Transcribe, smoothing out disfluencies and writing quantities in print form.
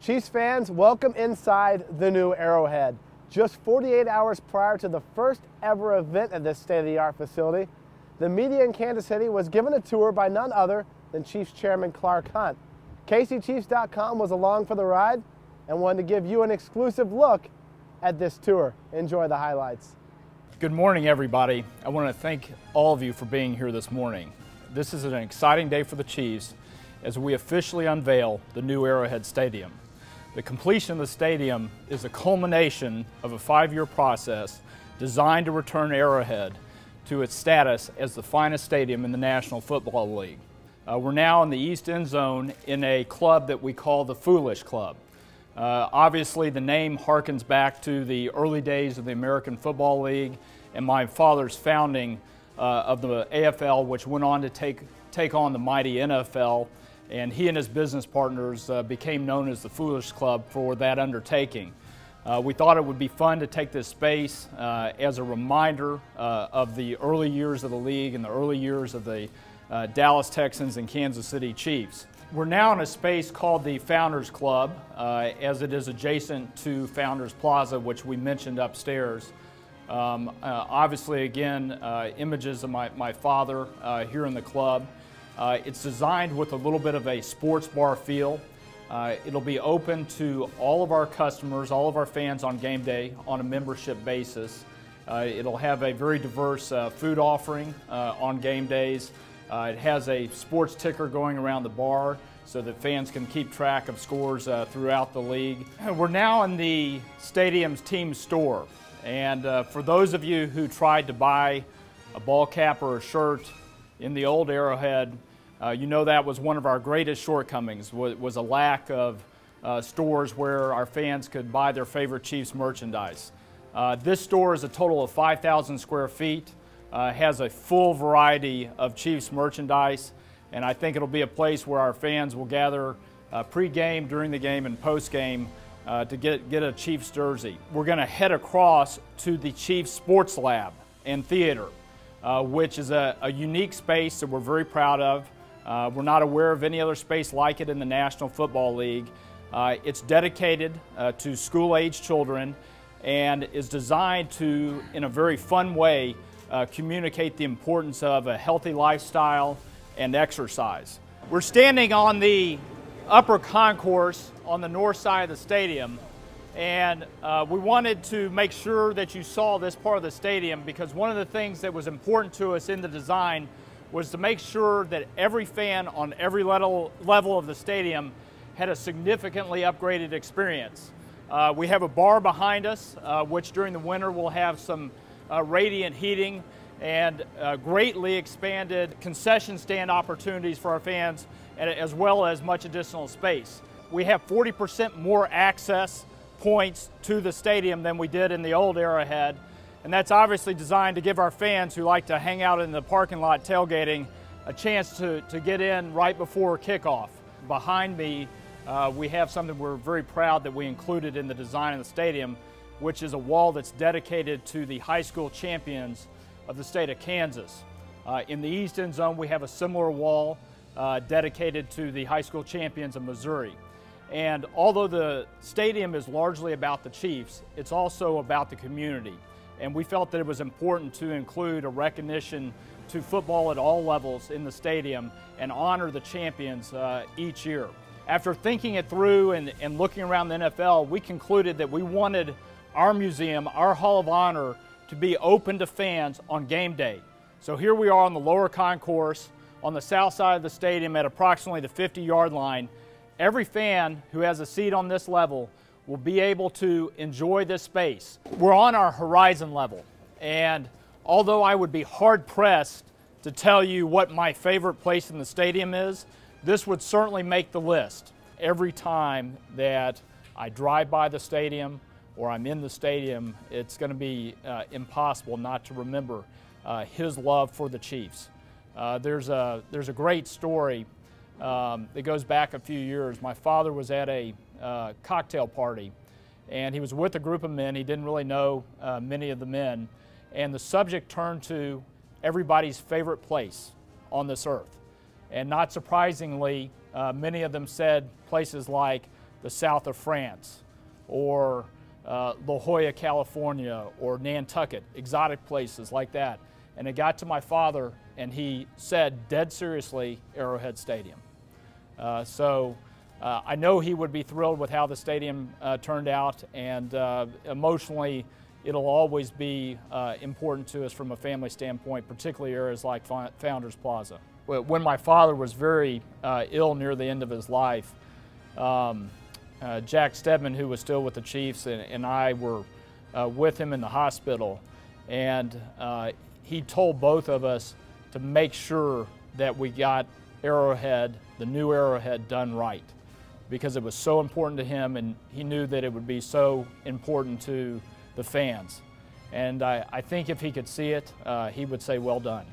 Chiefs fans, welcome inside the new Arrowhead. Just 48 hours prior to the first ever event at this state-of-the-art facility, the media in Kansas City was given a tour by none other than Chiefs Chairman Clark Hunt. KCChiefs.com was along for the ride and wanted to give you an exclusive look at this tour. Enjoy the highlights. Good morning, everybody. I want to thank all of you for being here this morning. This is an exciting day for the Chiefs as we officially unveil the new Arrowhead Stadium. The completion of the stadium is a culmination of a 5-year process designed to return Arrowhead to its status as the finest stadium in the National Football League. We're now in the East End Zone in a club that we call the Foolish Club. Obviously, the name harkens back to the early days of the American Football League and my father's founding of the AFL, which went on to take on the mighty NFL. And he and his business partners became known as the Foolish Club for that undertaking. We thought it would be fun to take this space as a reminder of the early years of the league and the early years of the Dallas Texans and Kansas City Chiefs. We're now in a space called the Founders Club, as it is adjacent to Founders Plaza, which we mentioned upstairs. Obviously, again, images of my father here in the club. It's designed with a little bit of a sports bar feel. It'll be open to all of our customers, all of our fans on game day on a membership basis. It'll have a very diverse food offering on game days. It has a sports ticker going around the bar so that fans can keep track of scores throughout the league. We're now in the stadium's team store, and for those of you who tried to buy a ball cap or a shirt in the old Arrowhead, you know that was one of our greatest shortcomings, was a lack of stores where our fans could buy their favorite Chiefs merchandise. This store is a total of 5,000 square feet, has a full variety of Chiefs merchandise, and I think it'll be a place where our fans will gather pre-game, during the game, and post-game to get a Chiefs jersey. We're going to head across to the Chiefs Sports Lab and Theater, which is a unique space that we're very proud of. We're not aware of any other space like it in the National Football League. It's dedicated to school-age children and is designed to, in a very fun way, communicate the importance of a healthy lifestyle and exercise. We're standing on the upper concourse on the north side of the stadium, and we wanted to make sure that you saw this part of the stadium because one of the things that was important to us in the design was to make sure that every fan on every level of the stadium had a significantly upgraded experience. We have a bar behind us, which during the winter will have some radiant heating and greatly expanded concession stand opportunities for our fans, as well as much additional space. We have 40% more access points to the stadium than we did in the old Arrowhead. And that's obviously designed to give our fans who like to hang out in the parking lot tailgating a chance to get in right before kickoff. Behind me, we have something we're very proud that we included in the design of the stadium, which is a wall that's dedicated to the high school champions of the state of Kansas. In the East End Zone, we have a similar wall dedicated to the high school champions of Missouri. And although the stadium is largely about the Chiefs, it's also about the community. And we felt that it was important to include a recognition to football at all levels in the stadium and honor the champions each year. After thinking it through and looking around the NFL, we concluded that we wanted our museum, our Hall of Honor, to be open to fans on game day. So here we are on the lower concourse on the south side of the stadium at approximately the 50-yard line. Every fan who has a seat on this level will be able to enjoy this space. We're on our horizon level, and although I would be hard-pressed to tell you what my favorite place in the stadium is, this would certainly make the list. Every time that I drive by the stadium or I'm in the stadium, it's going to be impossible not to remember his love for the Chiefs. There's a great story that goes back a few years. My father was at a cocktail party, and he was with a group of men. He didn't really know many of the men, and the subject turned to everybody's favorite place on this earth. And not surprisingly, many of them said places like the south of France, or La Jolla, California, or Nantucket, exotic places like that. And it got to my father, and he said, dead seriously, Arrowhead Stadium. I know he would be thrilled with how the stadium turned out, and emotionally, it'll always be important to us from a family standpoint, particularly areas like Founders Plaza. When my father was very ill near the end of his life, Jack Stedman, who was still with the Chiefs, and I were with him in the hospital, and he told both of us to make sure that we got Arrowhead, the new Arrowhead, done right, because it was so important to him, and he knew that it would be so important to the fans. And I think if he could see it, he would say, well done.